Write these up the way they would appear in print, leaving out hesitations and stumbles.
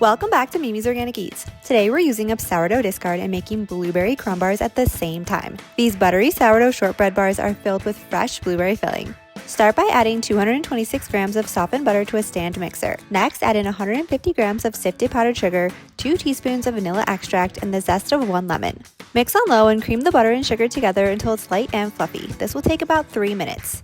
Welcome back to Mimi's Organic Eats. Today we're using up sourdough discard and making blueberry crumb bars at the same time. These buttery sourdough shortbread bars are filled with fresh blueberry filling. Start by adding 226 grams of softened butter to a stand mixer. Next, add in 150 grams of sifted powdered sugar, 2 teaspoons of vanilla extract, and the zest of 1 lemon. Mix on low and cream the butter and sugar together until it's light and fluffy. This will take about 3 minutes.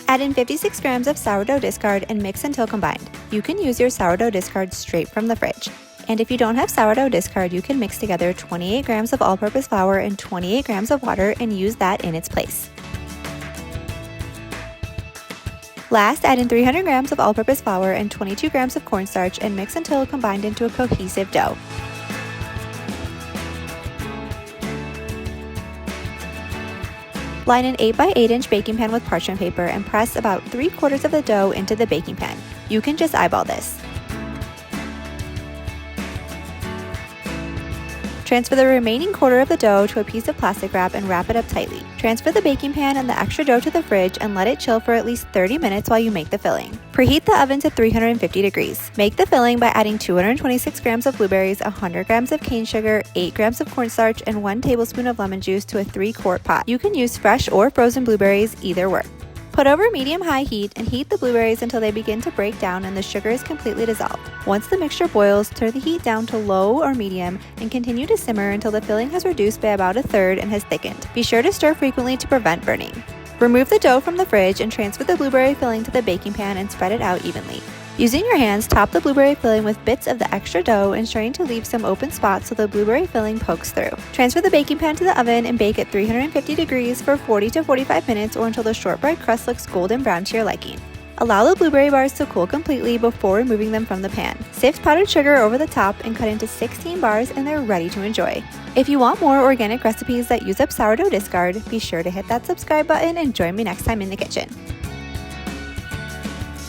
Add in 56 grams of sourdough discard and mix until combined. You can use your sourdough discard straight from the fridge. And if you don't have sourdough discard, you can mix together 28 grams of all-purpose flour and 28 grams of water and use that in its place. Last, add in 300 grams of all-purpose flour and 22 grams of cornstarch and mix until combined into a cohesive dough. Line an 8x8 inch baking pan with parchment paper and press about 3/4 of the dough into the baking pan. You can just eyeball this. Transfer the remaining quarter of the dough to a piece of plastic wrap and wrap it up tightly. Transfer the baking pan and the extra dough to the fridge and let it chill for at least 30 minutes while you make the filling. Preheat the oven to 350 degrees. Make the filling by adding 226 grams of blueberries, 100 grams of cane sugar, 8 grams of cornstarch, and 1 tablespoon of lemon juice to a 3-quart pot. You can use fresh or frozen blueberries, either work. Put over medium-high heat and heat the blueberries until they begin to break down and the sugar is completely dissolved. Once the mixture boils, turn the heat down to low or medium and continue to simmer until the filling has reduced by about 1/3 and has thickened. Be sure to stir frequently to prevent burning. Remove the dough from the fridge and transfer the blueberry filling to the baking pan and spread it out evenly. Using your hands, top the blueberry filling with bits of the extra dough, ensuring to leave some open spots so the blueberry filling pokes through. Transfer the baking pan to the oven and bake at 350 degrees for 40 to 45 minutes or until the shortbread crust looks golden brown to your liking. Allow the blueberry bars to cool completely before removing them from the pan. Sift powdered sugar over the top and cut into 16 bars and they're ready to enjoy. If you want more organic recipes that use up sourdough discard, be sure to hit that subscribe button and join me next time in the kitchen.